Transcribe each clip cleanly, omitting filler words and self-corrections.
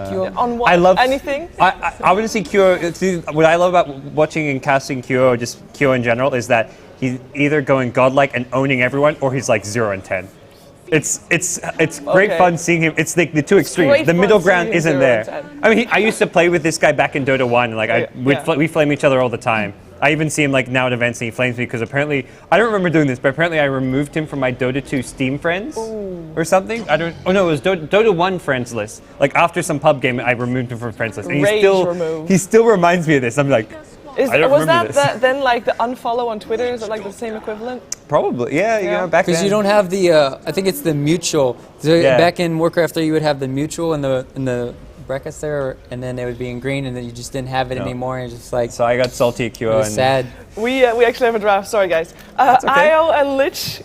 On what? I love anything? I want to see Kyo. What I love about watching and casting Kyo, or just Kyo in general, is that he's either going godlike and owning everyone, or he's like 0 and 10. It's great fun seeing him. It's like the two extremes. The middle ground isn't there. I mean, I used to play with this guy back in Dota 1. Like we flame each other all the time. I even see him like now at events and he flames me because apparently, I don't remember doing this, but apparently I removed him from my Dota 2 Steam friends or something. I don't, oh no, it was Dota 1 friends list. Like after some pub game, I removed him from friends list. And he still reminds me of this. I'm like, I don't remember this. Then like the unfollow on Twitter, is it like the same equivalent? Probably, yeah. You know, back then. Because you don't have the, I think it's the mutual. So back in Warcraft 3, you would have the mutual in the brackets there, and then it would be in green, and then you just didn't have it anymore, and just like. So I got salty at QO. It was sad. We actually have a draft. Sorry, guys. IO and Lich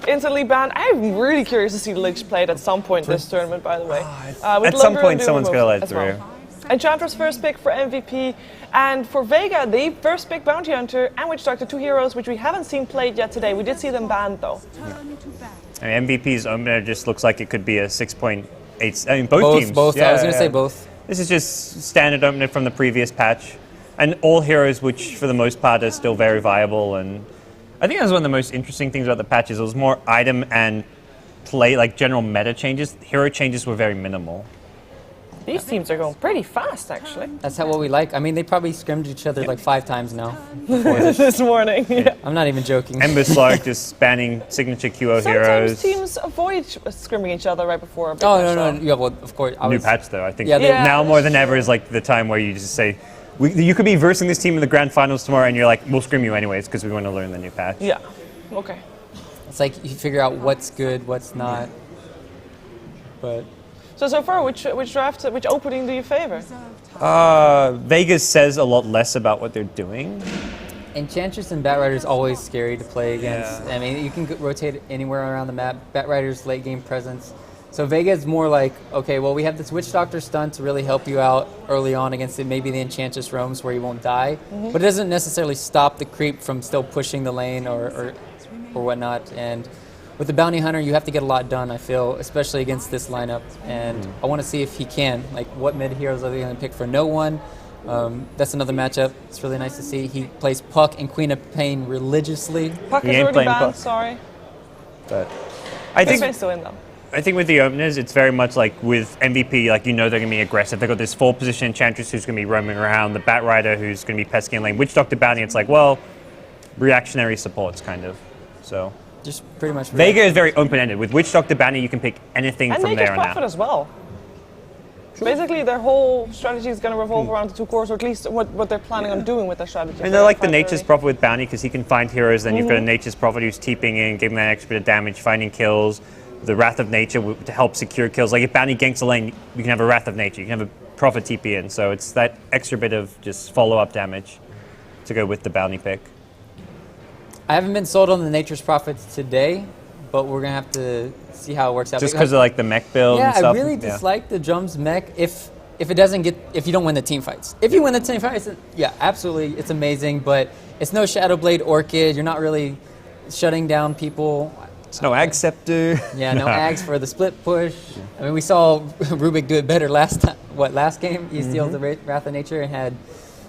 instantly banned. I'm really curious to see Lich played at some point this tournament, by the way. At some point, someone's going to let it through. Enchantress first pick for MVP, and for Vega, the first pick Bounty Hunter and Witch Doctor, two heroes which we haven't seen played yet today. We did see them banned though. I mean, MVP's opener just looks like it could be a 6.8. I mean, both teams. Both. Yeah, I was going to say both. This is just standard opener from the previous patch, and all heroes, which for the most part are still very viable. And I think that's one of the most interesting things about the patch is it was more item and play, like general meta changes. Hero changes were very minimal. These teams are going pretty fast, actually. That's what we like. I mean, they probably scrimmed each other like 5 times now. This morning. Yeah. I'm not even joking. Ember Slark just spanning signature QO heroes. Sometimes teams avoid scrimming each other right before a big no. Yeah, well, of course. New patch, though. I think now more than ever is like the time where you just say, you could be versing this team in the grand finals tomorrow, and you're like, we'll scrim you anyways because we want to learn the new patch. Yeah. Okay. It's like you figure out what's good, what's not. But. So far, which opening do you favor? Vegas says a lot less about what they're doing. Enchantress and Batrider is always scary to play against. I mean, you can rotate anywhere around the map. Batrider's late game presence. So Vega is more like, okay, well, we have this Witch Doctor stunt to really help you out early on against maybe the Enchantress roams where you won't die. But it doesn't necessarily stop the creep from still pushing the lane or whatnot. And with the Bounty Hunter, you have to get a lot done, I feel, especially against this lineup. And I want to see if he can. Like, what mid heroes are they going to pick for no one? That's another matchup. It's really nice to see. He plays Puck and Queen of Pain religiously. Puck is already banned, sorry. But I think still in, though. I think with the openers, it's very much like with MVP, like you know they're going to be aggressive. They've got this 4-position Enchantress who's going to be roaming around, the Batrider who's going to be pesky in lane, Witch Doctor Bounty, it's like, well, reactionary supports, kind of. So. Just pretty much. Vega is very open-ended. With Witch Doctor Bounty, you can pick anything from there on out. And as well. Basically, their whole strategy is going to revolve around the 2 cores, or at least what they're planning on doing with their strategy. And they're like the Nature's Prophet with Bounty, because he can find heroes, then you've got a Nature's Prophet who's TPing in, giving that extra bit of damage, finding kills, the Wrath of Nature to help secure kills. Like if Bounty ganks a lane, you can have a Wrath of Nature, you can have a Prophet TP in, so it's that extra bit of just follow-up damage to go with the Bounty pick. I haven't been sold on the Nature's Prophets today, but we're going to have to see how it works out. Just because of like the mech build and stuff? I really dislike the Drums mech if you don't win the team fights. If you win the team fights, yeah, absolutely, it's amazing, but it's no Shadowblade Orchid. You're not really shutting down people. It's no Ag Scepter. Yeah, no Ags for the split push. I mean, we saw Rubik do it better last game? He steals the Wrath of Nature and had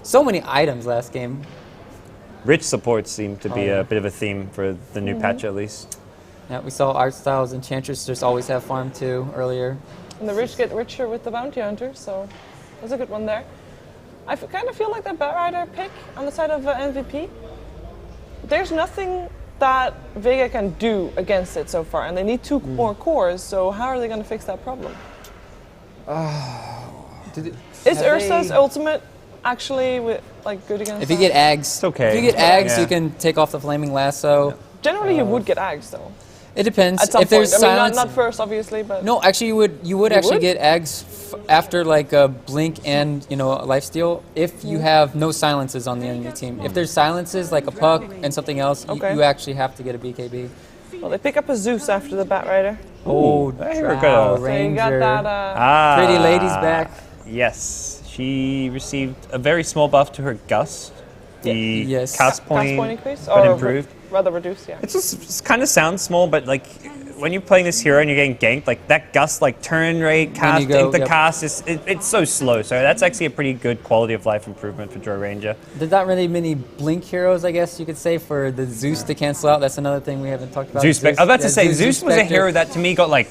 so many items last game. Rich supports seem to be a bit of a theme for the new patch, at least. Yeah, we saw Art Styles Enchantress just always have farm too earlier. And the rich get richer with the Bounty Hunter, so that's a good one there. I kind of feel like that Batrider pick on the side of MVP. There's nothing that Vega can do against it so far, and they need 2 more cores, so how are they going to fix that problem? Is Ursa's ultimate actually good against If you get Ags, it's okay. If you get Ags, you can take off the Flaming Lasso. Generally, you would get Ags, though. It depends. At some if there's point. silence, not first, obviously, but no. Actually, you would actually get Ags after like a Blink and a Lifesteal if you have no silences on the enemy team. If there's silences like a Puck and something else, you actually have to get a BKB. Well, they pick up a Zeus after the Batrider. Oh, Drow Ranger. So you got that. Pretty Lady's back. Yes. She received a very small buff to her Gust, the Yes. cast point increase got or improved. rather reduced. Yeah. It kind of sounds small, but like when you're playing this hero and you're getting ganked, like that gust, like turn rate, cast, cast, it's so slow. So that's actually a pretty good quality of life improvement for Joy Ranger. There's not really many blink heroes, I guess you could say, for the Zeus to cancel out. That's another thing we haven't talked about. Zeus, I was about to say, Zeus was a hero that to me got like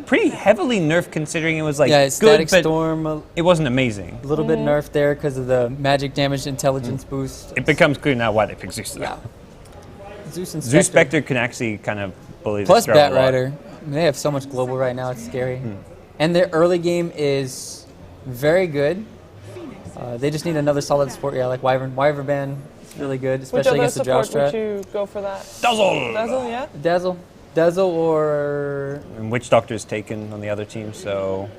pretty heavily nerfed considering it was like good, but Storm, it wasn't amazing. a little bit nerfed there because of the magic damage intelligence boost. It becomes clear now why they picked Zeus. Yeah. Zeus and Zeus Spectre can actually kind of bully plus this hero Bat a lot. Rider. I mean, they have so much global right now, it's scary. And their early game is very good. They just need another solid support, like Wyvern. Wyvern Band is really good, especially against the Drow strat. Would you go for that? Dazzle! Dazzle, yeah? Dazzle or... And Witch Doctor's taken on the other team, so...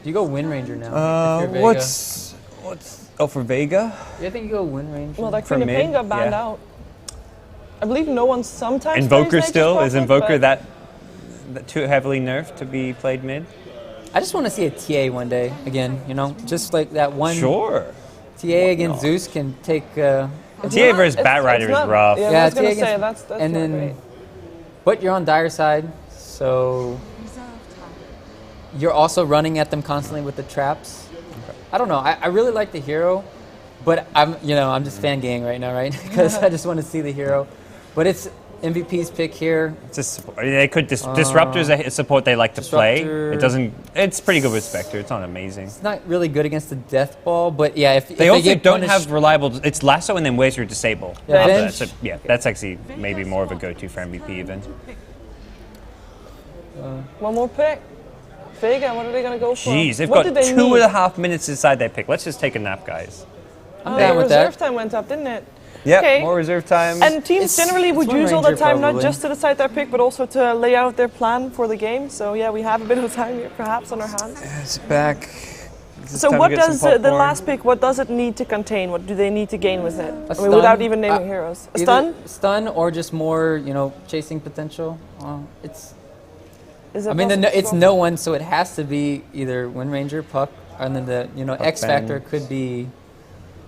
You go Wind Ranger now. if you're Vega. What's... Oh, for Vega? Yeah, I think you go Wind Ranger. Well, that For Queen of mid, Pain got banned yeah. out. I believe no one sometimes Invoker plays still? Nature's Is Prophet, Invoker but that too heavily nerfed to be played mid? I just want to see a TA one day again, just like that one Sure. TA against Zeus can take... TA versus Bat Rider is rough. Yeah, Yeah, I was going TA to say, against- that's and not then- great. But you're on dire side, so you're also running at them constantly with the traps. I don't know. I really like the hero, but I'm just fangirling right now, right? Because I just want to see the hero. But it's MVP's pick here. It's a support. They could Disruptor's a support they like to play. Disruptor. It doesn't. It's pretty good with Spectre. It's not amazing. It's not really good against the Death Ball, but yeah, if They if also get don't punished- have reliable. It's Lasso and then where's your Disable? Yeah, After Venge. that. So, yeah, that's actually maybe more of a go-to for MVP even. One more pick. Vega, what are they going to go for? Jeez, they've What got did they 2.5 minutes to decide their pick. Let's just take a nap, guys. I'm down with reserve that. time went up, didn't it? Yeah, Okay. more reserve time. And teams generally would Wind use all the Ranger time, not probably. just to decide their pick, but also to lay out their plan for the game. So yeah, we have a bit of time here, perhaps, on our hands. It's back. So what does the last pick, what does it need to contain? What do they need to gain with it? I mean, without even naming heroes. A stun? Stun or just more, chasing potential. Is it I mean, possible to it's go no one, so it has to be either Wind Ranger, Puck, and then the X Factor Band. could be.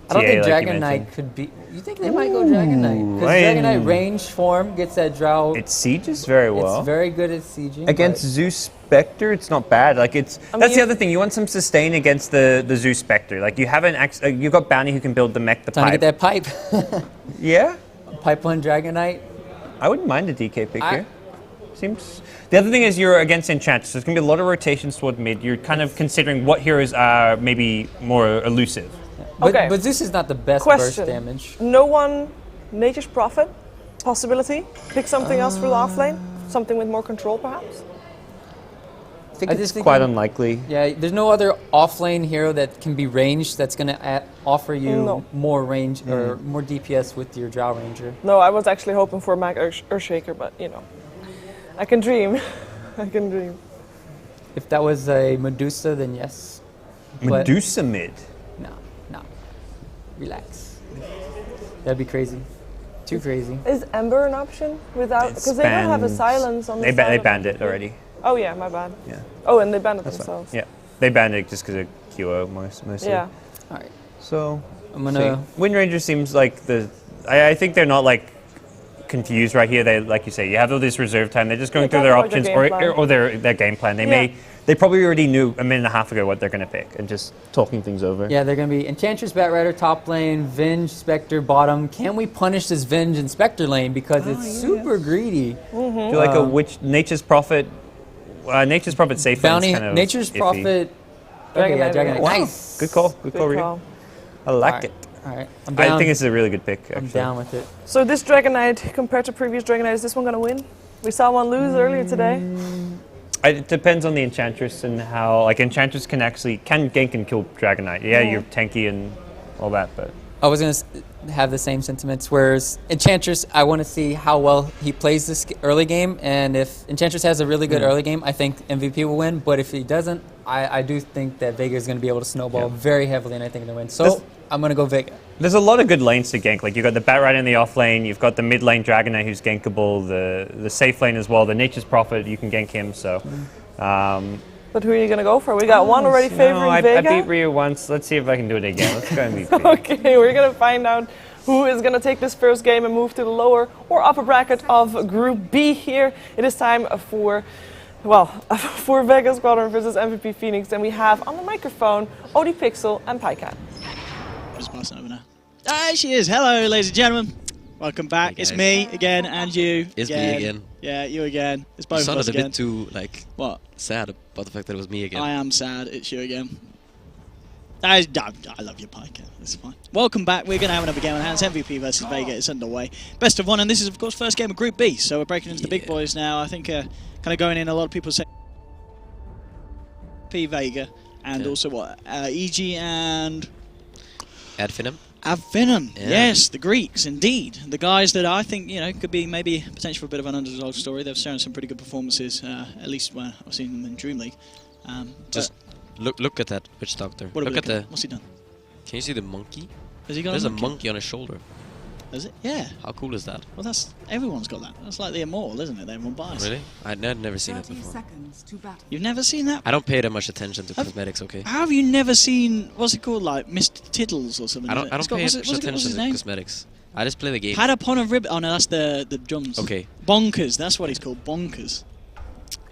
I don't TA, think like you Dragon Knight mentioned. could be. You think they might go Dragon Knight? Because Dragon Knight range form gets that Drow. It sieges very well. It's very good at sieging. Against Zeus Spectre, it's not bad. Like that's the other thing. You want some sustain against the Zeus Spectre. Like you haven't. You've got Bounty who can build the mech, the trying to pipe. get that pipe. Yeah, Pipe one Dragon Knight. I wouldn't mind a DK pick here. Seems. The other thing is you're against Enchanters. So there's going to be a lot of rotations toward mid. You're kind of considering what heroes are maybe more elusive. But, but Zeus is not the best burst damage. No one, Nature's Prophet, possibility. Pick something else for the offlane. Something with more control, perhaps. I think it's quite unlikely. Yeah, there's no other offlane hero that can be ranged that's going to offer you more range or more DPS with your Drow Ranger. No, I was actually hoping for a Mag Earthshaker, but I can dream. I can dream. If that was a Medusa, then yes. Medusa mid. No. Relax. That'd be crazy. Too crazy. Is Ember an option without? Because they don't have a silence on the side. They banned it already. Oh yeah, my bad. Yeah. Oh, and they banned it themselves. Fine. Yeah, they banned it just because of QO mostly. Yeah. All right. So I'm gonna. Wind Ranger seems like I think they're not like confused right here. They, like you say, you have all this reserve time. They're just going through their options or their game plan. They probably already knew a minute and a half ago what they're going to pick and just talking things over. Yeah, they're going to be Enchantress, Bat Rider, top lane, Venge, Spectre, bottom. Can we punish this Venge and Spectre lane because it's super greedy? Mm-hmm. Do like a witch, Nature's Prophet. Nature's Prophet safe Bounty, kind of Nature's iffy. Prophet. Okay, yeah, Dragon Knight. Wow. Nice. Good call. Good call, Ryu. I like it. All right. I'm down. I think this is a really good pick, actually. I'm down with it. So this Dragon Knight, compared to previous Dragon Knight, is this one going to win? We saw one lose earlier today. It depends on the Enchantress and how, like, Enchantress can gank and kill Dragon Knight. Yeah, you're tanky and all that, but... I was going to have the same sentiments, whereas Enchantress, I want to see how well he plays this early game, and if Enchantress has a really good early game, I think MVP will win, but if he doesn't, I do think that Vega is going to be able to snowball very heavily, and I think they'll win. So I'm going to go Vega. There's a lot of good lanes to gank. Like, you've got the Bat Rider in the off lane, you've got the mid lane Dragon Knight who's gankable, the safe lane as well, the Nature's Prophet, you can gank him, so... But who are you going to go for? We got one already favoring I Vega. beat Ryu once. Let's see if I can do it again. Let's go MVP. Okay, we're going to find out who is going to take this first game and move to the lower or upper bracket of Group B here. It is time for, well, for Vega Squadron versus MVP Phoenix. And we have on the microphone Odie Pixel and Pycat. Just passing over now. There she is. Hello, ladies and gentlemen. Welcome back. It's me again and you. It's me again. Yeah, you again. It's both you of us sounded again. a bit too, like, what? sad about the fact that it was me again. I am sad. It's you again. I love your Pycat. It's fine. Welcome back. We're going to have another game on hands. MVP versus Vega. It's underway. Best of one, and this is, of course, first game of Group B. So we're breaking into the big boys now. I think kind of going in, a lot of people say Vega, and also what? EG and Adfinum. Adfinum, yes, the Greeks, indeed. The guys that I think, you know, could be maybe potential for a bit of an underdog story. They've shown some pretty good performances, at least when I've seen them in Dream League. Just look at that Witch Doctor. Look at the. What's he done? Can you see the monkey? Has he got There's a monkey on his shoulder. Is it? Yeah. How cool is that? Well, everyone's got that. That's like the Immortal, isn't it? That everyone buys. Really? I've never seen it before. You've never seen that? I don't pay that much attention to cosmetics, okay? How have you never seen, what's it called, like Mr. Tiddles or something? I don't pay much attention to cosmetics. I just play the game. Had upon a rib. Oh no, that's the drums. Okay. Bonkers, that's what he's called, Bonkers.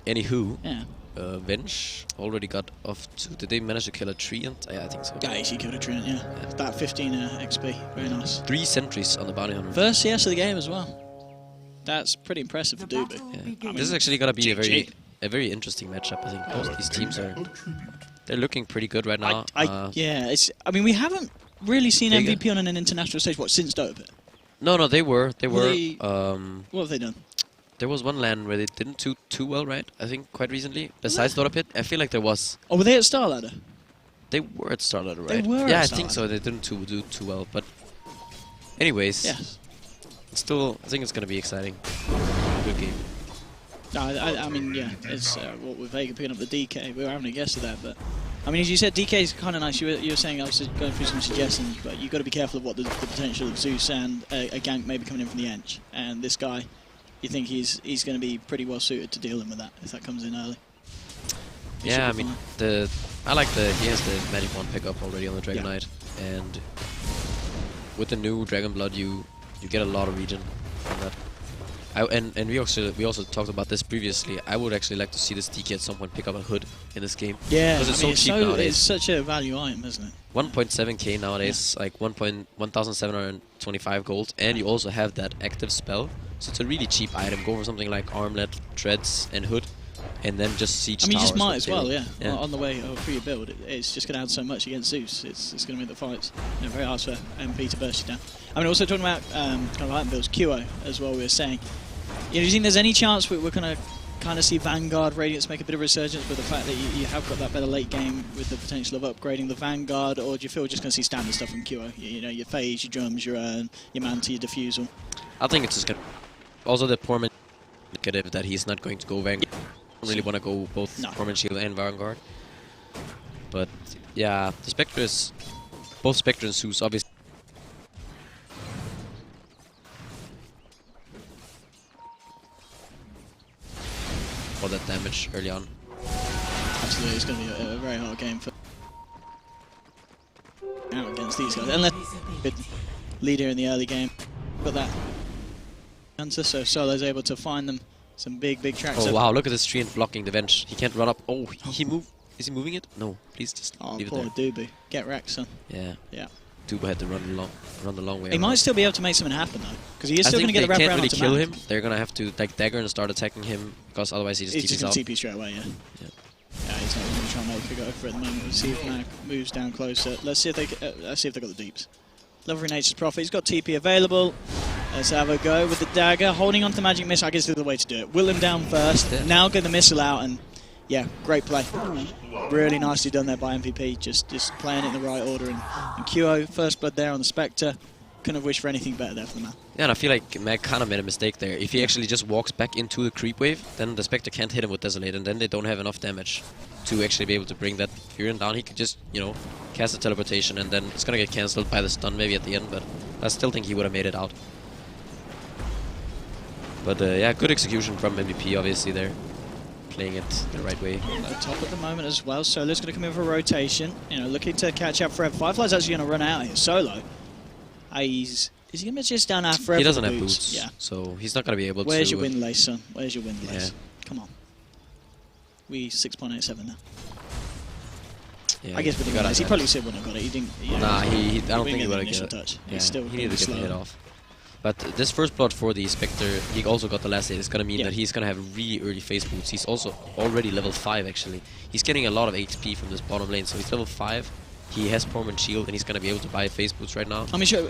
Anywho, yeah. Venge already got off to. Did they manage to kill a treant? Yeah, I think so. Yeah, he killed a treant, yeah. That 15 XP, very nice. 3 sentries on the bounty hunter. First CS of the game as well. That's pretty impressive for Doobie. Yeah. I mean, this is actually gonna be a very interesting matchup. I think both these teams they're looking pretty good right now. Yeah, I mean, we haven't really seen MVP on an international stage. What, since Dover? No, they were. What have they done? There was one LAN where they didn't do too well, right? I think quite recently. Besides Dota Pit, I feel like there was. Oh, were they at Star Ladder? They were at Star Ladder, right? They were. Yeah, at I think so. They didn't do too well, but anyways. Yes. Still, I think it's gonna be exciting. Good game. I mean, yeah, it's what with Vega picking up the DK. We were having a guess of that, but I mean, as you said, DK is kind of nice. You were saying I was going through some suggestions, but you've got to be careful of what the potential of Zeus and a gank maybe coming in from the edge. And this guy, you think he's going to be pretty well suited to dealing with that if that comes in early. Yeah, I mean, he has the Magic Wand pickup already on the Dragon Knight, and with the new Dragon Blood, you get a lot of regen from that. And we also talked about this previously. I would actually like to see this DK at some point pick up a hood in this game. Yeah, because it's so cheap nowadays. It's such a value item, isn't it? 1.7k nowadays, like 1,725 gold, and you also have that active spell. So it's a really cheap item. Go for something like Armlet, Treads, and Hood, and then just siege. I mean, you just towers might as well, yeah. yeah. On the way through your build, it's just going to add so much against Zeus. It's going to make the fights very hard for MP to burst you down. I mean, also talking about kind of item builds, QO as well. We were saying, do you think there's any chance we're going to kind of see Vanguard Radiance make a bit of resurgence with the fact that you have got that better late game with the potential of upgrading the Vanguard, or do you feel we're just going to see standard stuff from QO? You know, your phase, your drums, your urn, your manta, your diffusal. I think it's just going to. Also, the Poorman indicative that he's not going to go Vanguard. I don't really want to go both Poorman Shield and Vanguard. But yeah, the Spectre is both Spectre and Zeus obviously. For that damage early on. Absolutely, it's going to be a very hard game for out against these guys. Unless good leader in the early game, got that answer, so Solo's able to find them some big tracks. Oh wow! Look at this treant blocking the Venge. He can't run up. Oh, he move. Is he moving it? No, please just leave it there. Poor Doobie. Get wrecked, son. Yeah. Yeah. Doobie had to run the long way. He might still be able to make something happen though, because he is still going to get the wrap around. I think they can't really kill him. They're going to have to like dagger and start attacking him, because otherwise he just TPs out. He's just going to TP straight away, yeah. Yeah, he's not going to try and make a go for it at the moment. We'll see if Mag moves down closer. Let's see if they got the deeps. Level 3 Nature's Prophet. He's got TP available. Let's have a go with the dagger, holding on to Magic Missile. I guess is the way to do it. Will him down first. Yeah. Now get the missile out, and yeah, great play. Really nicely done there by MVP. Just playing it in the right order. And QO first blood there on the Spectre. Couldn't have wished for anything better there for the man. Yeah, and I feel like Mag kind of made a mistake there. If he actually just walks back into the creep wave, then the Spectre can't hit him with Desolate, and then they don't have enough damage to actually be able to bring that Furion down. He could just, cast a teleportation, and then it's gonna get cancelled by the stun maybe at the end, but I still think he would have made it out. But yeah, good execution from MVP obviously there. playing it the right way. Top at the moment as well. Solo's going to come in for a rotation. You know, looking to catch up Forever. Firefly's actually going to run out here. Solo. Is he going to just down our Forever? He doesn't have boots, yeah. so he's not going to be able to... Where's your win lace, son? Where's your win lace? Yeah. Come on. We 6.87 now. Yeah, I guess with the win lace, he probably still wouldn't have got it. He didn't. You know, nah, I don't think he would have initial got it. touch. Yeah, He's still he needed to get the slow. hit off. But this first blood for the Spectre, he also got the last hit. It's going to mean that he's going to have really early phase boots. He's also already level 5, actually. He's getting a lot of HP from this bottom lane, so he's level 5. He has Permanent Shield, and he's going to be able to buy phase boots right now. I mean, sure.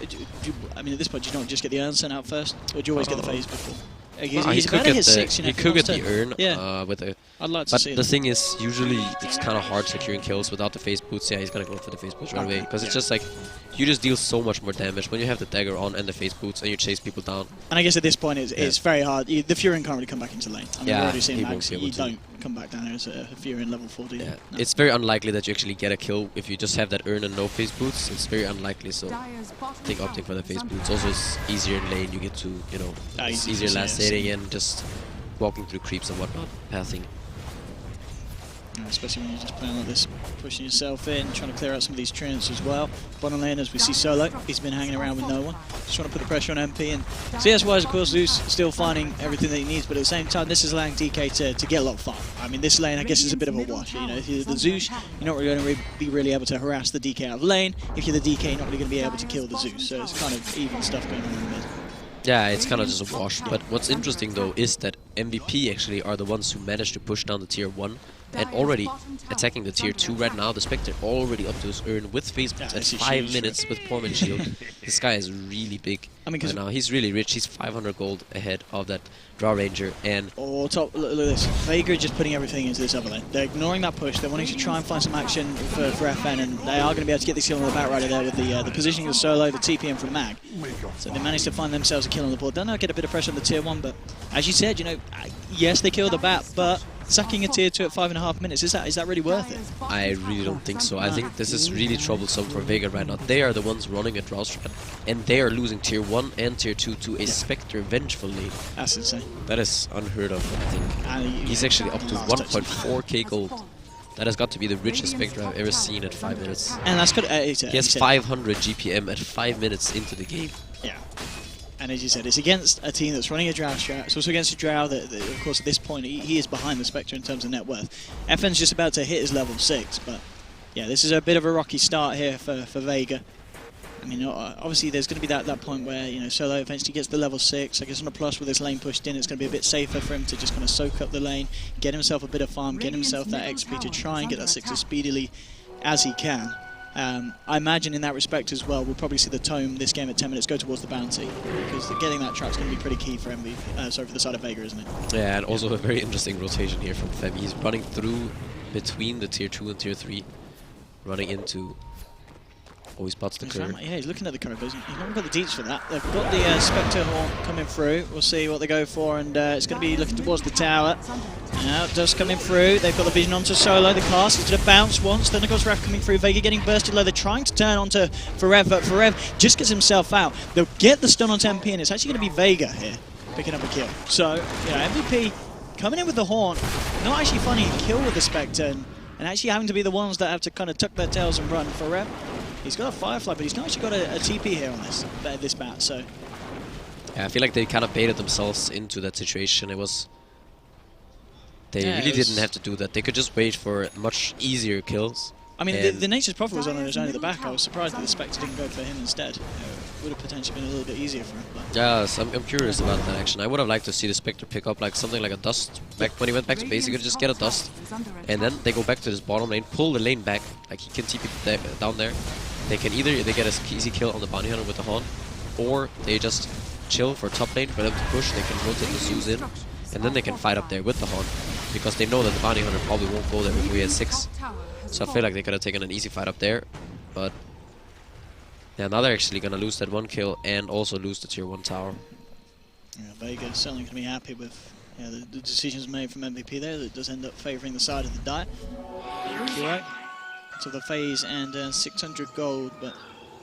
I mean, at this point, do you not just get the urn sent out first? Or do you always get the phase before? He could get the urn with a... I'd like to see But the thing is, usually it's kind of hard securing kills without the phase boots. Yeah, he's going to go for the phase boots right away. Because it's just like, you just deal so much more damage when you have the dagger on and the phase boots and you chase people down. And I guess at this point, it's very hard. The Furin can't really come back into lane. I mean, we've already seen Max. You don't come back down there as a Furin level 4, do you? Yeah. No. It's very unlikely that you actually get a kill if you just have that urn and no phase boots. It's very unlikely, so I think opting for the phase boots. Also, it's easier in lane. You get to, you know, it's easier last hitting and just walking through creeps and whatnot, pathing. Especially when you're just playing like this, pushing yourself in, trying to clear out some of these treants as well. Bottom lane, as we see Solo, he's been hanging around with no one, just trying to put the pressure on MP. And CS-wise, of course, Zeus still finding everything that he needs, but at the same time, this is allowing DK to get a lot of fun. I mean, this lane, I guess, is a bit of a wash. You know, if you're the Zeus, you're not really going to be really able to harass the DK out of lane. If you're the DK, you're not really going to be able to kill the Zeus. So it's kind of even stuff going on in the mid. Yeah, it's kind of just a wash. But what's interesting, though, is that MVP actually are the ones who managed to push down the tier 1 and already attacking the tier 2 right now. The Spectre already up to his urn with phase boots at 5 minutes with Permanent Shield. This guy is really big. I mean, right now he's really rich. He's 500 gold ahead of that Draw Ranger. And top, look at this. Vega just putting everything into this other lane. They're ignoring that push. They're wanting to try and find some action for FN, and they are going to be able to get this kill on the back rider there with the positioning of Solo, the TPM from Mag. So they managed to find themselves a kill on the board. Don't know, get a bit of pressure on the tier 1, but as you said, you know, yes, they killed the bat, but sucking a tier 2 at 5.5 minutes, is that really worth it? I really don't think so. I think this is really troublesome for Vega right now. They are the ones running a draw strat, and they are losing tier 1 and tier 2 to a Spectre vengefully. That's insane. That is unheard of, I think. He's actually up to 1.4k gold. That has got to be the richest Spectre I've ever seen at 5 minutes. And that's good. He has 500 GPM at 5 minutes into the game. Yeah. And as you said, it's against a team that's running a Drow strat. It's also against a Drow that of course, at this point, he is behind the Spectre in terms of net worth. FN's just about to hit his level 6, but yeah, this is a bit of a rocky start here for Vega. I mean, obviously, there's going to be that point where, you know, Solo eventually gets the level 6. I guess on a plus with this lane pushed in, it's going to be a bit safer for him to just kind of soak up the lane, get himself a bit of farm, get himself that XP to try and get that 6 as speedily as he can. I imagine in that respect as well, we'll probably see the tome this game at 10 minutes go towards the bounty, because getting that truck's going to be pretty key for for the side of Vega, isn't it? Yeah, and also a very interesting rotation here from Femi. He's running through between the tier 2 and tier 3, running into... Oh, he spots the curve. Yeah, he's looking at the curve. He's not got the deeps for that. They've got the Spectre Horn coming through. We'll see what they go for, and it's going to be looking towards the tower. Now it does coming through. They've got the vision onto Solo. The cast is going to bounce once. Then of course Ref coming through. Vega getting bursted low. They're trying to turn onto Forever, but Forever just gets himself out. They'll get the stun onto MP, and it's actually going to be Vega here picking up a kill. So, yeah, MVP coming in with the Horn, not actually finding a kill with the Spectre, and actually having to be the ones that have to kind of tuck their tails and run. Forever, he's got a Firefly, but he's not actually got a TP here on this bat, so... Yeah, I feel like they kind of baited themselves into that situation. It was... They really didn't have to do that. They could just wait for much easier kills. I mean, the Nature's Prophet was on his own at the back. I was surprised that the Spectre didn't go for him instead. It would have potentially been a little bit easier for him. But. Yeah, so I'm curious about that action. I would have liked to see the Spectre pick up like something like a dust. Back when he went back to base, he could just get a dust. And then they go back to this bottom lane, pull the lane back. Like, he can TP down there. They can either get an easy kill on the Bounty Hunter with the Horn, or they just chill for top lane, for them to push. They can rotate the Zeus in, and then they can fight up there with the Horn, because they know that the Bounty Hunter probably won't go there before he has 6. So I feel like they could have taken an easy fight up there, but yeah, now they're actually gonna lose that 1 kill and also lose the tier 1 tower. Yeah, Vega's certainly gonna be happy with the decisions made from MVP there. That does end up favouring the side of the die. Right to the phase and 600 gold, but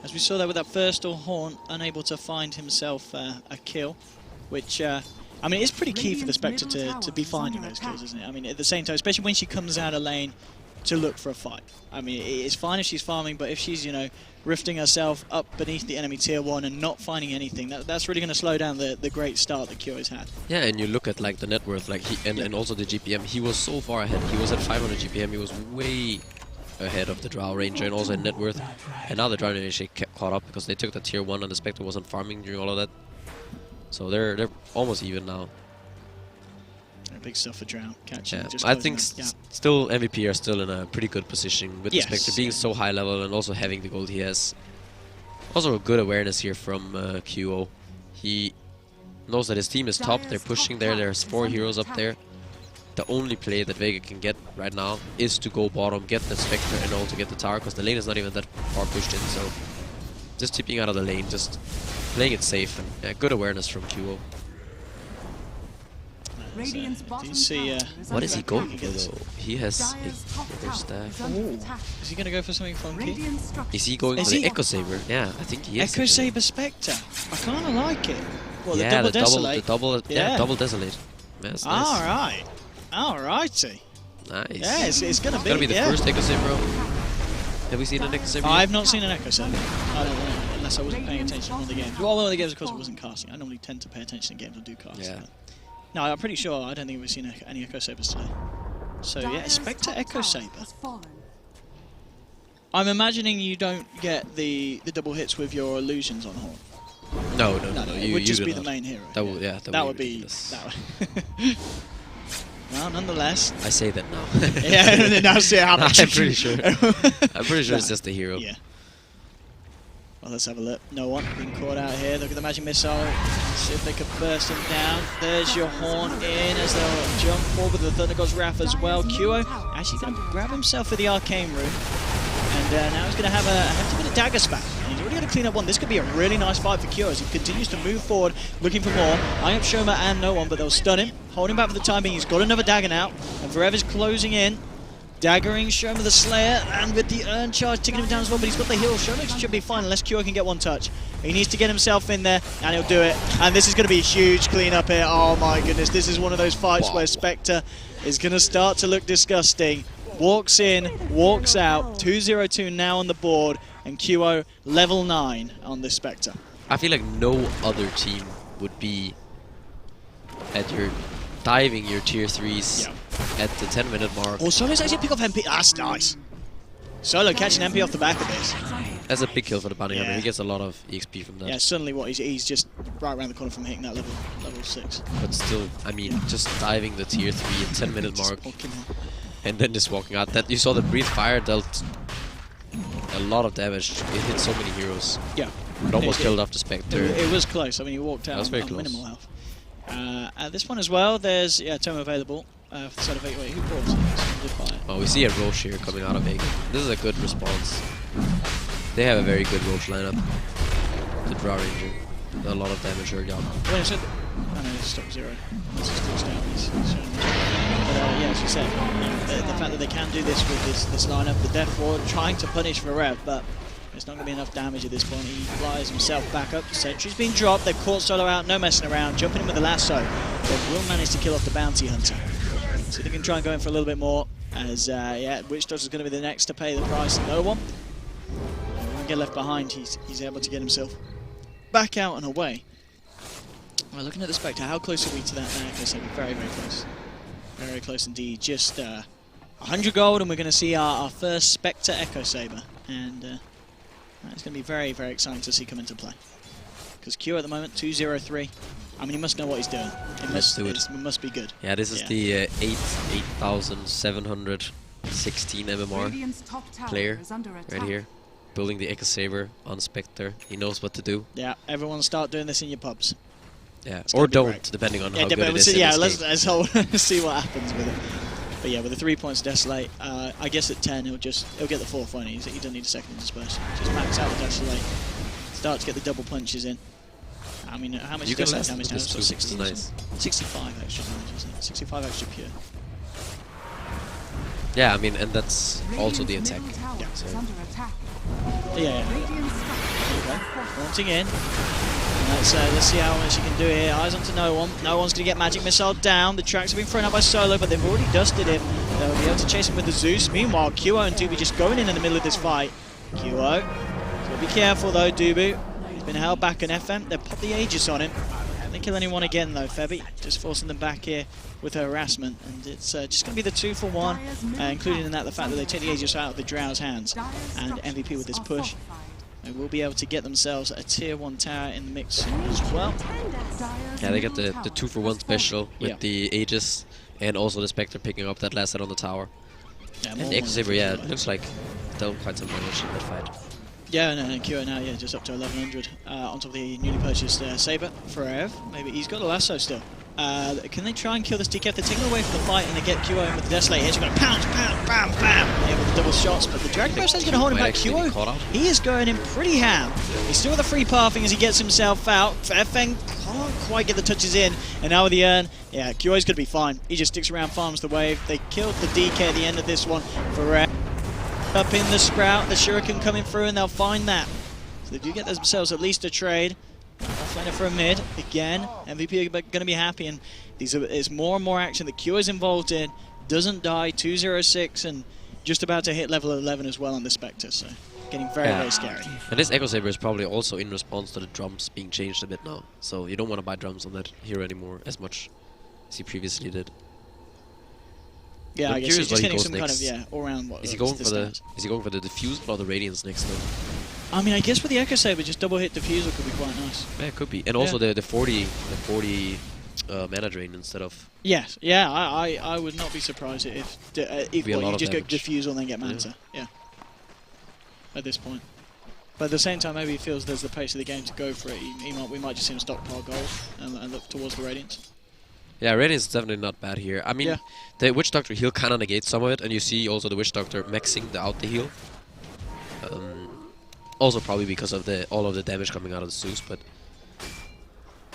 as we saw there with that first Horn, unable to find himself a kill, which I mean, it's pretty key for the Spectre to be finding those kills, isn't it? I mean, at the same time, especially when she comes out of lane to look for a fight. I mean, it's fine if she's farming, but if she's, you know, rifting herself up beneath the enemy tier 1 and not finding anything, that's really going to slow down the great start that Kyo's had. Yeah, and you look at like the net worth, like and also the GPM. He was so far ahead. He was at 500 GPM. He was way ahead of the Drow Ranger and also in net worth. And now the Drow Ranger caught up because they took the tier 1 and the Spectre wasn't farming during all of that. So they're almost even now. Big stuff for Drow. Catching. Yeah, I think still MVP are still in a pretty good position with the Spectre being so high level and also having the gold he has. Also a good awareness here from QO. He knows that his team is top. They're pushing there. There's 4 heroes up there. The only play that Vega can get right now is to go bottom, get the Spectre, and also get the tower because the lane is not even that far pushed in. So just tipping out of the lane, just playing it safe, and good awareness from QO. Do you see, what is he going for though? He has a staff. Is he going to go for something funky? Is he going for the Echo Saber? Yeah, I think he is. Echo Saber Spectre. I kind of like it. Well, yeah, the double double Desolate. That's nice. Alright. Alrighty. Nice. Yeah, it's going to be. It's going to be the first Echo Saber. Have we seen an Echo Saber? I've not seen an Echo Saber. I don't know, unless I wasn't paying attention to one of the games. Well, one of the games, of course, I wasn't casting. I normally tend to pay attention to games I do cast. Yeah. No, I'm pretty sure. I don't think we've seen any Echo Sabers today. So yeah, Spectre Echo Saber. I'm imagining you don't get the double hits with your illusions on Horn. No. It would just be the main hero. That would, that would be. Well, nonetheless. I say that now. Yeah, and then now see how much. I'm pretty sure. I'm pretty sure it's just the hero. Yeah. Well, let's have a look. No one being caught out here. Look at the magic missile. Let's see if they can burst him down. There's your Horn in as they'll jump forward with the Thunder God's Wrath as well. QO actually going to grab himself with the Arcane Rune. And now he's going to have a bit of dagger spam. And he's already going to clean up one. This could be a really nice fight for QO as he continues to move forward, looking for more. I am Shoma and no one, but they'll stun him. Hold him back for the time being. He's got another dagger now. And Forever's closing in. Daggering Shoma the Slayer, and with the Urn Charge ticking him down as well, but he's got the heal. Shoma should be fine unless QO can get one touch. He needs to get himself in there, and he'll do it. And this is going to be a huge clean-up here. Oh my goodness, this is one of those fights where Spectre is going to start to look disgusting. Walks in, walks out, 2-0-2 now on the board, and QO level 9 on this Spectre. I feel like no other team would be at your diving your tier 3s at the 10-minute mark. Oh, Solo's actually pick off MP. That's nice. Solo catching MP off the back of this. That's a big kill for the bounty hunter. He gets a lot of EXP from that. Yeah, suddenly he's just right around the corner from hitting that level 6. But still, I mean, just diving the tier 3 at 10-minute mark and then just walking out. That you saw the Breathe Fire dealt a lot of damage. It hit so many heroes. Yeah. It almost killed off the Spectre. It was close. I mean, he walked out on minimal health. At this one as well, there's tome available for the side of Vega. Wait, who bought it? Oh, we see a Roche here coming out of Vega. This is a good response. They have a very good Roche lineup. The Drow Ranger. A lot of damage early on. Wait, so I know it's stop 0. This is still down. But yeah, as you said, the fact that they can do this with this lineup, the Death Ward trying to punish Forever, but it's not going to be enough damage at this point. He flies himself back up. Sentry's been dropped. They've caught Solo out. No messing around. Jumping in with the lasso. They will manage to kill off the Bounty Hunter. So they can try and go in for a little bit more. As, Witch Doctor is going to be the next to pay the price. No one. He won't get left behind. He's able to get himself back out and away. Well, looking at the Spectre, how close are we to that now? Very, very close. Very close indeed. Just 100 gold, and we're going to see our first Spectre Echo Saber. And it's going to be very, very exciting to see come into play. Because Q at the moment, 2-0-3. I mean, he must know what he's doing. It must be good. Yeah, this is the 8,716 MMR player right here. Building the Echo Saber on Spectre. He knows what to do. Yeah, everyone start doing this in your pubs. Yeah, or don't, depending on how good it is. Yeah, let's see what happens with it. But yeah, with the 3 points Desolate, I guess at 10 he'll get the 4th one. He doesn't need a second dispersion. Just max out the Desolate, start to get the double punches in. I mean, how much Desolate damage now? So 60, nice. 65 extra damage, isn't it? 65 extra pure. Yeah, I mean, and that's also the attack. Yeah. So. Yeah. Okay. Haunting in. Let's see how much he can do here. Eyes onto no one. No one's going to get Magic Missile down. The tracks have been thrown up by Solo, but they've already dusted him. They'll be able to chase him with the Zeus. Meanwhile, Qo and Dubu just going in the middle of this fight. Qo. So be careful though, Dubu. He's been held back in FM. They've popped the Aegis on him. They kill anyone again though, Febby. Just forcing them back here with her harassment. And it's just going to be the 2-for-1, including in that the fact that they take the Aegis out of the Drow's hands. And MVP with this push. They will be able to get themselves a tier 1 tower in the mix as well. Yeah, they get the 2-for-1 special with the Aegis and also the Spectre picking up that last hit on the tower. Yeah, and the Echo Saber, yeah, it looks like dealt quite some damage in that fight. Yeah, no, and Qo now, yeah, just up to 1100 on top of the newly purchased Saber for Ev. Maybe he's got a lasso still. Can they try and kill this DK? If they're taking away from the fight and they get Qo in with the Desolate, he's going to pound, pound, bam, bam, yeah, with the double shots. But the Dragon Burst is going to hold him back. Qo, he is going in pretty ham. He's still with the free pathing as he gets himself out. FN can't quite get the touches in. And now with the urn, yeah, Qo's going to be fine. He just sticks around, farms the wave. They killed the DK at the end of this one for Ev. Up in the Sprout, the Shuriken coming through, and they'll find that. So they do get themselves at least a trade. Offlaner for a mid again. MVP are going to be happy, and there's more and more action that Qo is involved in. Doesn't die, 206, and just about to hit level 11 as well on the Spectre. So getting very, very scary. And this Echo Saber is probably also in response to the drums being changed a bit now. So you don't want to buy drums on that hero anymore as much as he previously did. Yeah, I guess he's just getting some next. kind of all-round. Is he going for the Diffusal or the Radiance next though? I mean, I guess with the Echo Saber, just double hit Diffusal could be quite nice. Yeah, it could be, and also the 40 mana drain instead of. Yes, yeah, I would not be surprised if you just go Diffusal and then get Manta. Yeah. At this point, but at the same time, maybe he feels there's the pace of the game to go for it. We might just see him stockpile gold and look towards the Radiance. Yeah, Radiance is definitely not bad here. I mean, the Witch Doctor heal kind of negates some of it, and you see also the Witch Doctor maxing the heal. Also probably because of all of the damage coming out of the Zeus, but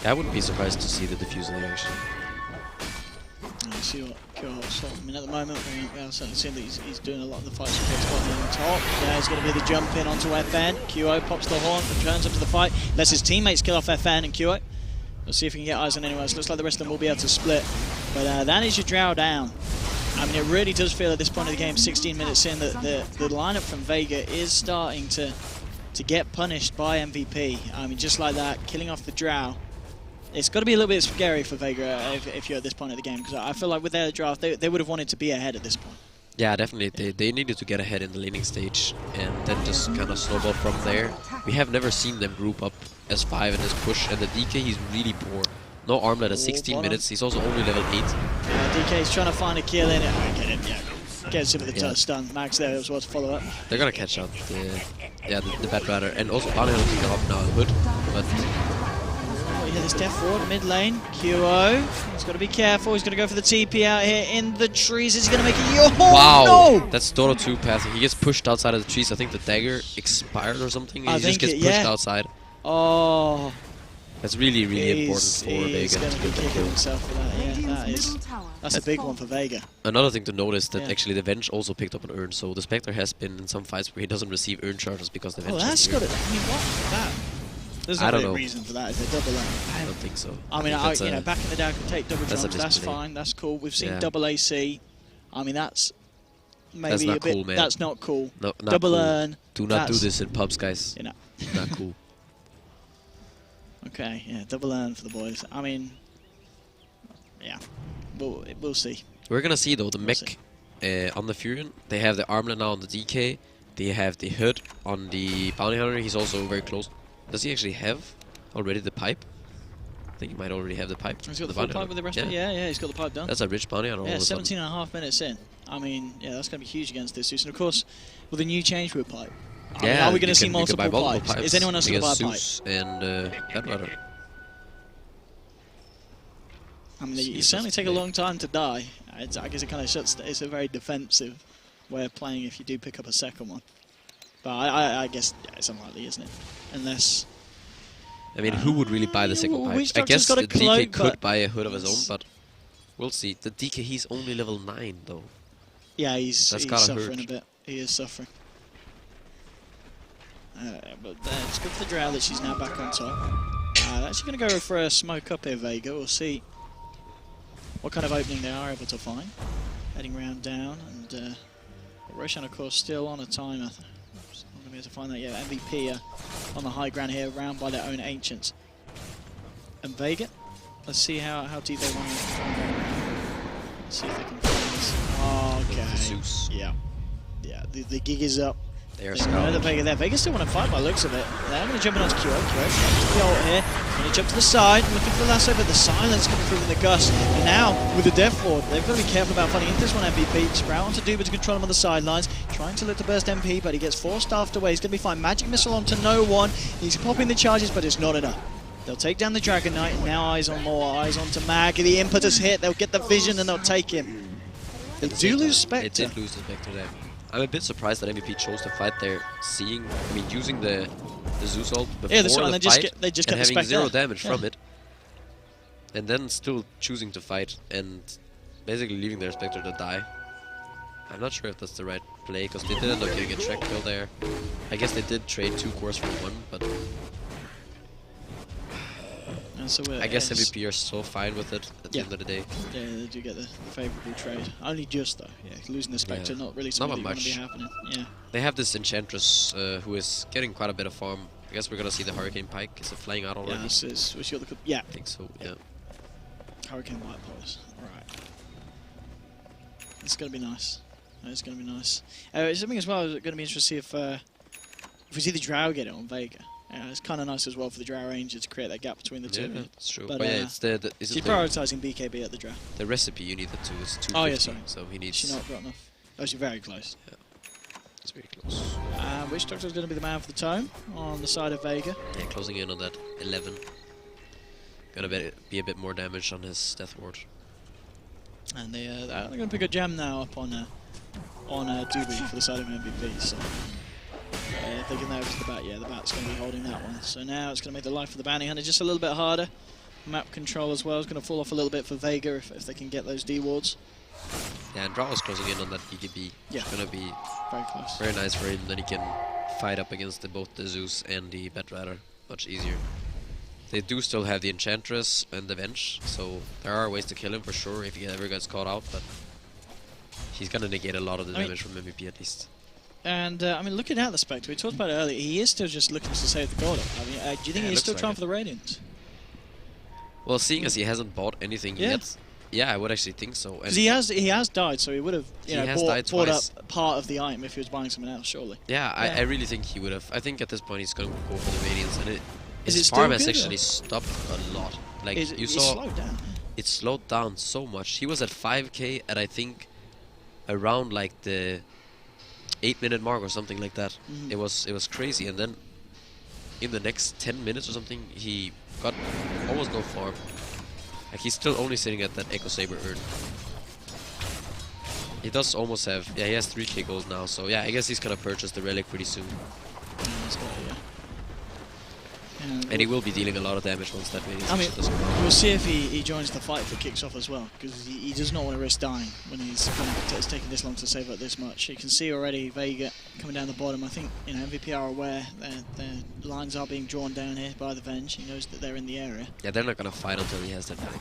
yeah, I wouldn't be surprised to see the Diffusal here actually. Let's see what Kyo's I mean, at the moment, we're certainly seeing that he's doing a lot of the fights with Squadron on top. There's going to be the jump in onto FN. Qo pops the horn, returns up to the fight, lets his teammates kill off FN and Qo. We'll see if we can get eyes on anyone else. Looks like the rest of them will be able to split. But that is your Drow down. I mean, it really does feel at this point of the game, 16 minutes in, that the lineup from Vega is starting to get punished by MVP. I mean, just like that, killing off the Drow. It's got to be a little bit scary for Vega if you're at this point of the game, because I feel like with their draft, they would have wanted to be ahead at this point. Yeah, definitely. They needed to get ahead in the laning stage and then just kind of snowball from there. We have never seen them group up as 5 in this push, and the DK, he's really poor. No armlet at 16 minutes. He's also only level 8. Yeah, DK's trying to find a kill in it. Oh, get him, yeah. Gets him with the stun. Max there as well to follow up. They're gonna catch out the Bat Rider, and also Bounty Hunter picking up now a hood, but. Yeah, this Death Ward mid lane. Qo. He's got to be careful. He's going to go for the TP out here in the trees. Is he going to make it? Yo, wow! No! That's Dota 2 passing. He gets pushed outside of the trees. I think the dagger expired or something. He just gets pushed outside. Oh. That's really, really important for Vega. He's going to be kicking himself for that. Yeah, that's a big one for Vega. Another thing to notice that actually the Venge also picked up an urn. So the Spectre has been in some fights where he doesn't receive urn charges because the Venge. Oh, that's got it. I mean, what? That. There's no really reason for that. Is there double A? I don't think so. I mean, back in the day, I could take double jumps. That's fine. That's cool. We've seen double AC. I mean, that's maybe a bit. Cool, man. That's not cool. No, not double cool. earn. Do not do this in pubs, guys. You know. Not cool. Okay, yeah, double earn for the boys. I mean, yeah, we'll see. We're gonna see though the mech on the Furion. They have the armlet now on the DK. They have the hood on the Bounty Hunter. He's also very close. Does he actually have already the pipe? I think he might already have the pipe. He's got the full pipe with the rest of it? Yeah, he's got the pipe done. That's a rich Bounty Hunter. Yeah, 17.5 minutes in. I mean, yeah, that's going to be huge against this Zeus. And of course, with the new change with pipe. Are we going to see multiple pipes? Is anyone else going to buy a pipe? Zeus and that matter. I mean, you certainly take a long time to die. I guess it kind of shuts. It's a very defensive way of playing if you do pick up a second one. But I guess it's unlikely, isn't it? Unless... I mean, who would really buy the second pipe? I guess the DK could buy a hood of his own, but we'll see. The DK, he's only level 9, though. Yeah, he's suffering a bit. He is suffering. But it's good for the Drow that she's now back on top. Actually going to go for a smoke up here, Vega. We'll see what kind of opening they are able to find. Heading round down, and Roshan, of course, still on a timer. So I'm going to be able to find that yet. MVP on the high ground here, round by their own Ancients. And Vega, let's see how deep they want to go. Let's see if they can find this. Oh, okay. Zeus. Yeah. Yeah, the gig is up. They're They know the Vega there. Vega still want to fight by the looks of it. They're going to jump in onto QO. QO, the ult here. Going to jump to the side, looking for the lasso, but the silence coming through in the gust. And now, with the Death Ward, they've got to be careful about fighting into this one MVP. Sprout onto Duba to control him on the sidelines. Trying to look to burst MP, but he gets forced after away. He's going to be fine. Magic Missile onto no one. He's popping the charges, but it's not enough. They'll take down the Dragon Knight. And now eyes on more. Eyes onto Mag. The impetus hit. They'll get the vision and they'll take him. They do lose Spectre. They did lose the Spectre there. I'm a bit surprised that MVP chose to fight there, using the Zeus ult before the fight, they just and get having the 0 damage from it, and then still choosing to fight and basically leaving their Spectre to die. I'm not sure if that's the right play, because they did end up getting a track kill there. I guess they did trade 2 cores for 1, but So I guess MVP are so fine with it at the end of the day. Yeah, they do get the favourable trade. Only just though. Yeah, losing the Spectre, not really something that's going to be happening. Yeah. They have this Enchantress who is getting quite a bit of farm. I guess we're going to see the Hurricane Pike. Is it flying out already? Yeah, I think so, yeah. Hurricane Light Pulse. Right. It's going to be nice. It's going to be nice. Something as well, going to be interesting to see if we see the Drow get it on Vega. It's kind of nice as well for the Drow Ranger to create that gap between the two. Yeah, that's true. But yeah, it's he's prioritising BKB at the Drow. The recipe you need it to is 250. Oh yeah, sorry. So he needs. She's not got enough. Oh, she's very close. Yeah, it's very close. Witch Doctor's going to be the man for the tome on the side of Vega. Yeah, closing in on that 11. Gonna be a bit more damage on his Death Ward. And they're going to pick a gem now up on Doobie for the side of MVP. So. Thinking that was the bat, the bat's going to be holding that one. So now it's going to make the life of the bounty hunter just a little bit harder. Map control as well is going to fall off a little bit for Vega if they can get those D wards. Yeah, and Drow is closing in on that BKB. Yeah, it's going to be very close. Very nice for him. Then he can fight up against both the Zeus and the Batrider much easier. They do still have the Enchantress and the Venge, so there are ways to kill him for sure if he ever gets caught out. But he's going to negate a lot of the damage from MVP at least. And, looking at the Spectre, we talked about it earlier, he is still just looking to save the gold. Do you think he's still trying for the Radiant? Well, seeing as he hasn't bought anything yet, I would actually think so. Because he has died, so he would have bought up part of the item if he was buying something else, surely. Yeah, I really think he would have. I think at this point he's going to go for the Radiance, and his farm has actually stopped a lot. Like you saw, slowed down. It slowed down so much. He was at 5k at I think around like the 8-minute mark or something like that. It was crazy, and then in the next 10 minutes or something he got almost no farm. Like he's still only sitting at that Echo Saber urn. He does almost have, he has 3k gold now, so I guess he's gonna purchase the relic pretty soon. And he will be dealing a lot of damage once that Radiance doesn't work. We'll see if he joins the fight if it kicks off as well, because he does not want to risk dying when it's taking this long to save up this much. You can see already Vega coming down the bottom. I think MVP are aware their lines are being drawn down here by the Venge. He knows that they're in the area. Yeah, they're not going to fight until he has that Vega.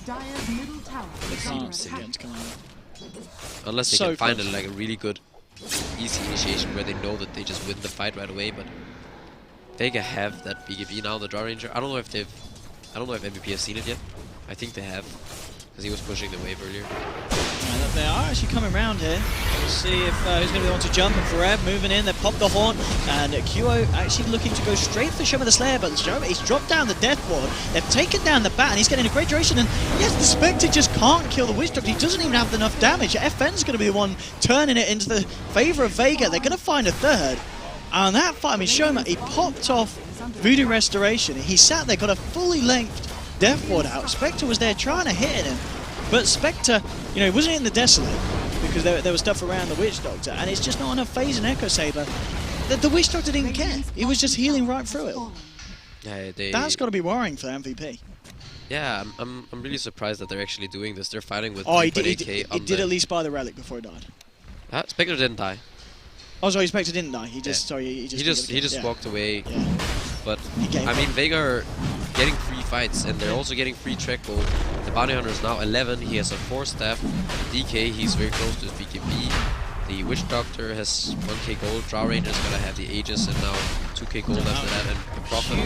Dire's middle tower is under attack. Unless they can find a really good, easy initiation where they know that they just win the fight right away, but Vega have that BKB now, the Drow Ranger. I don't know if MVP has seen it yet. I think they have, because he was pushing the wave earlier. They are actually coming around here. We'll see if who's going to be the one to jump. And Forev moving in, they popped the horn, and QO actually looking to go straight for the Shimmer the Slayer, but he's dropped down the Death Ward. They've taken down the bat, and he's getting a great duration. And yes, the Spectre just can't kill the Witch Doctor. He doesn't even have enough damage. FN's going to be the one turning it into the favour of Vega. They're going to find a third. And that fight, Shoma, he popped off Voodoo Restoration. He sat there, got a fully length Death Ward out. Spectre was there trying to hit him. But Spectre, he wasn't in the Desolate because there was stuff around the Witch Doctor. And it's just not enough phase in Echo Saber. The Witch Doctor didn't care. He was just healing right through it. Yeah, that's got to be worrying for MVP. Yeah, I'm really surprised that they're actually doing this. They're fighting with he did at least buy the relic before he died. Spectre didn't die. Oh, sorry, Spectre didn't die. He just he just walked away. Yeah. but I mean, Vega are getting free fights, and they're also getting free track gold. The Bounty Hunter is now 11, he has a 4 staff. DK, he's very close to his BKB. The Witch Doctor has 1k gold, Drow Ranger's gonna have the Aegis, and now 2k gold after that, and the Prophet,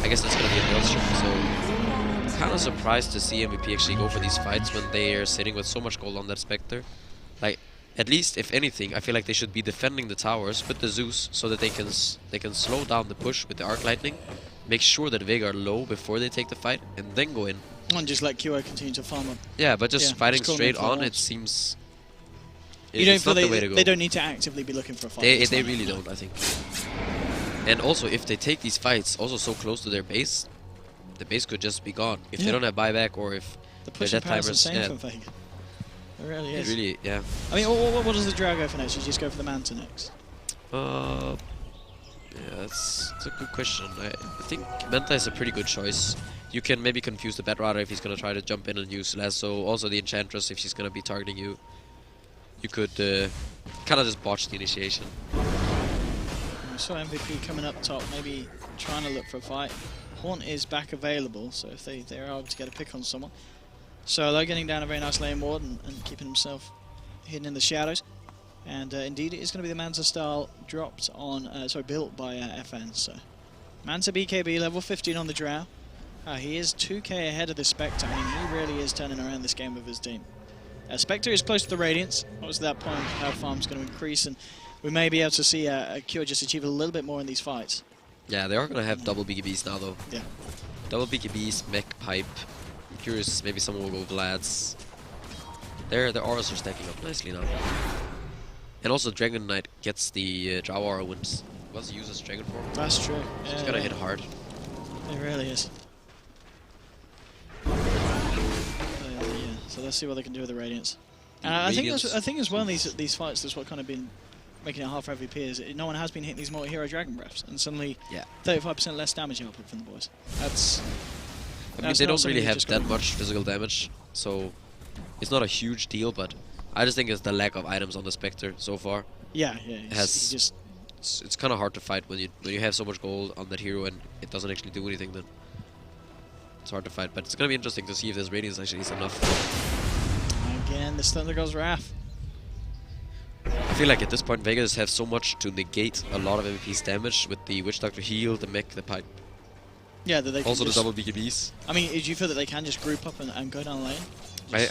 I guess that's gonna be a Maelstrom, so I'm kind of surprised to see MVP actually go for these fights when they are sitting with so much gold on that Spectre. Like, at least, if anything, I feel like they should be defending the towers with the Zeus so that they can slow down the push with the Arc Lightning, make sure that Vega are low before they take the fight, and then go in. And just let QO continue to farm up. Yeah, but just fighting straight on, it seems... You don't feel the way to go. They don't need to actively be looking for a fight? They really don't, I think. And also, if they take these fights also so close to their base, the base could just be gone. If they don't have buyback, or if the pushing power is insane for Vega. It really is. It really, yeah. I mean, what does the Drow go for next? You just go for the Manta next? Yeah, that's a good question. I think Manta is a pretty good choice. You can maybe confuse the Batrider if he's going to try to jump in and use Lasso. Also the Enchantress if she's going to be targeting you. You could kind of just botch the initiation. I saw MVP coming up top, maybe trying to look for a fight. Haunt is back available, so if they're able to get a pick on someone. Solo getting down a very nice lane ward and keeping himself hidden in the shadows. And indeed, it is going to be the Manta style dropped on, built by FN. So Manta BKB level 15 on the Drow. He is 2k ahead of the Spectre. I mean, he really is turning around this game with his team. Spectre is close to the Radiance. Obviously, that point how farm's going to increase, and we may be able to see Cure just achieve a little bit more in these fights. Yeah, they are going to have double BKBs now, though. Yeah. Double BKBs, mech, pipe. I'm curious, maybe someone will go Vlads. Their auras are stacking up nicely now. And also, Dragon Knight gets the Drow aura once he uses Dragon Form. That's true. So it's going to hit hard. It really is. So let's see what they can do with the Radiance. And I think as well these fights, that's what kind of been making it hard for MVP is no one has been hitting these multi-hero Dragon Breaths, and suddenly 35% less damage output from the boys. I mean, they don't really have that much physical damage, so it's not a huge deal, but I just think it's the lack of items on the Spectre so far. Yeah. It's kind of hard to fight when you have so much gold on that hero and it doesn't actually do anything then. It's hard to fight, but it's going to be interesting to see if this Radiance actually is enough. Again, this Thunder God's Wrath. I feel like at this point, Vegas have so much to negate a lot of MVP's damage with the Witch Doctor heal, the mech, the pipe. Yeah, that they also the double BKBs. I mean, do you feel that they can just group up and go down lane?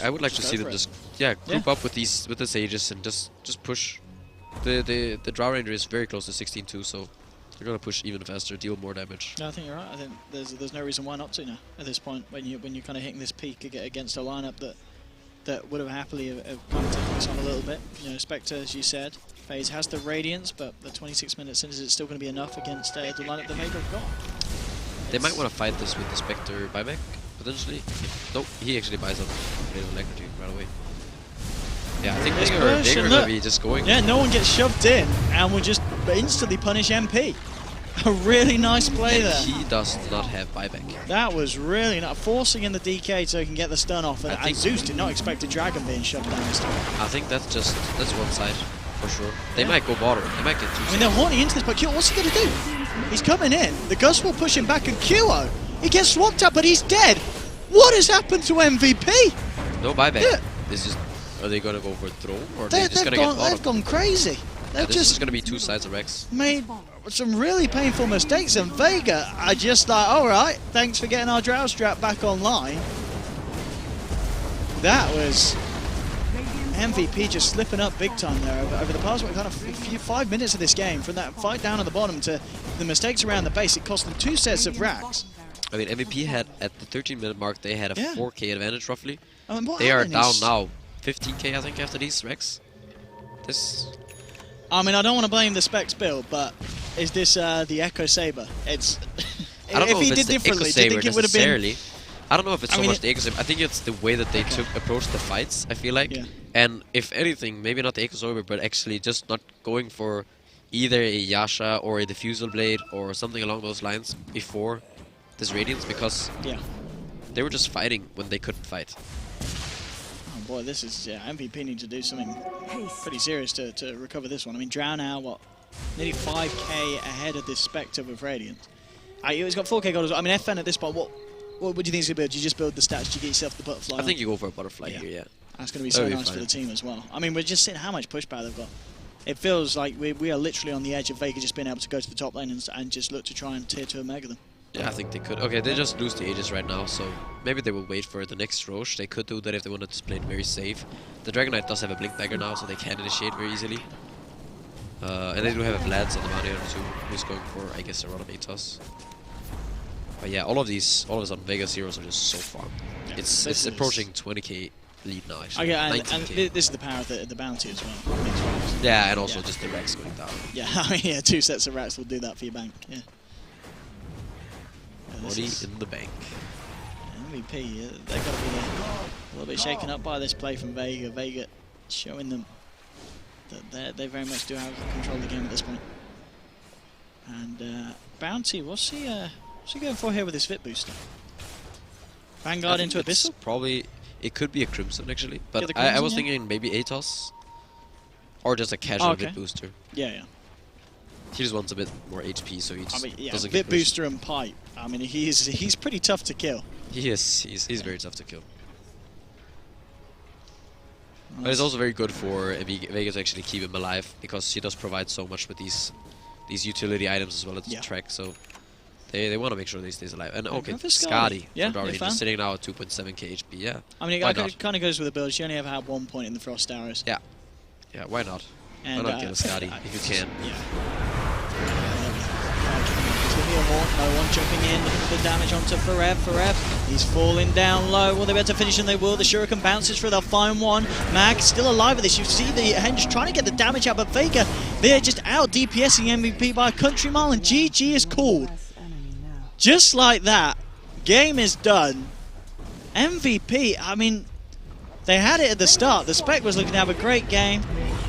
I would like to see them just group up with the Sages and just push. The Drow Ranger is very close to 16-2, so they're gonna push even faster, deal more damage. No, I think you're right. I think there's no reason why not to now at this point when you're kind of hitting this peak against a lineup that would have happily kind of taken this on a little bit. You know, Spectre, as you said, FaZe has the Radiance, but the 26 minutes in, is it still going to be enough against the lineup that Vega have got? They might want to fight this with the Spectre buyback, potentially. Nope, he actually buys up Electrocute right away. Yeah, I think Vega are going to be just going. Yeah, no one gets shoved in, and will just instantly punish MP. A really nice play there. He does not have buyback. That was really not forcing in the DK so he can get the stun off. And Zeus did not expect a dragon being shoved down this time. I think that's one side for sure. They might go bottom. They might get two. I mean, they're horning into this, but Kyo, what's he going to do? He's coming in. The Gust will push him back, and Kyo, he gets swapped up, but he's dead. What has happened to MVP? No buyback. Yeah. This is. Are they going to go for a throw, or are they just going to get bottom? They've gone crazy. This is going to be two sides of Rex. Made some really painful mistakes, and Vega are just like, alright, thanks for getting our Drow Strap back online. That was MVP just slipping up big time there over the past 5 minutes of this game. From that fight down at the bottom to the mistakes around the base, it cost them 2 sets of racks. I mean, MVP had, at the 13-minute mark, they had a 4k advantage roughly. I mean, they are down now, 15k I think after these Rex. I mean, I don't want to blame the Specs build, but is this the Echo Saber? It's I don't know if he it's did the differently, Echo do you think it would have been? I don't know if it's so much the Echo Saber. I think it's the way that they approached the fights, I feel like. Yeah. And if anything, maybe not the Echo Saber, but actually just not going for either a Yasha or a Diffusal Blade or something along those lines before this Radiance, because they were just fighting when they couldn't fight. Oh boy, this is, MVP need to do something pretty serious to recover this one. I mean, Drow now, what, nearly 5k ahead of this Spectre with Radiant. He's got 4k gold as well. I mean, FN at this point, what do you think he's going to build? Do you just build the stats? Do you get yourself the butterfly? I think you go for a butterfly here, yeah. That's going to be so nice for the team as well. I mean, we're just seeing how much pushback they've got. It feels like we are literally on the edge of Vega just being able to go to the top lane and just look to try and tier 2 and mega them. Yeah, I think they could. Okay, they just lose the Aegis right now, so maybe they will wait for the next Roche. They could do that if they wanted to play it very safe. The Dragon Knight does have a Blink Dagger now, so they can initiate very easily. And they do have a Vlads on the bounty hunter too, who's going for, I guess, a lot of Atos. But yeah, all of a sudden, Vega's heroes are just so farm. Yeah, it's approaching 20k lead now, actually. Okay, and this is the power of the bounty as well. Yeah, and also just the Rex going down. Yeah, I mean, yeah, 2 sets of racks will do that for your bank. Yeah. Money in the bank. MVP, they've got to be a little bit shaken up by this play from Vega. Vega showing them that they very much do have control of the game at this point. And Bounty, what's he going for here with his fit booster? Vanguard into Abyssal? Probably, it could be a Crimson actually, but I was thinking maybe Atos. Or just a casual Vit booster. Yeah. He just wants a bit more HP, so he just doesn't Vit booster and pipe. I mean, he's pretty tough to kill. He is. He's very tough to kill. But it's also very good for Vega to actually keep him alive, because she does provide so much with these utility items as well as the track. So they want to make sure that he stays alive. And okay, Skadi. Yeah, just sitting now at 2.7k HP. Yeah. I mean, it kind of goes with the build. She only ever had 1 point in the Frost Arrows. Yeah. Yeah, why not? And why not get a Skadi if you can? Yeah. No one jumping in, looking for the damage onto Forev. He's falling down low. Will they be able to finish? And they will. The Shuriken bounces through. They'll find one. Mag still alive with this. You see the Henge trying to get the damage out, but Vega, they're just out DPSing MVP by a country mile, and GG is called. Just like that, game is done. MVP, I mean, they had it at the start. The Spec was looking to have a great game,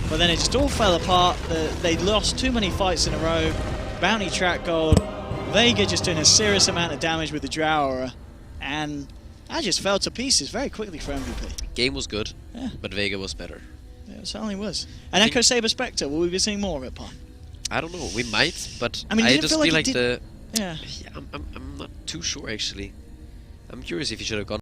but then it just all fell apart. They lost too many fights in a row. Bounty track gold. Vega just doing a serious amount of damage with the Drow, and I just fell to pieces very quickly for MVP. Game was good, but Vega was better. Yeah, it certainly was. And Echo Saber Spectre, will we be seeing more of it, Pon? I don't know. We might, but I mean, I just feel like yeah. I'm not too sure actually. I'm curious if he should have gone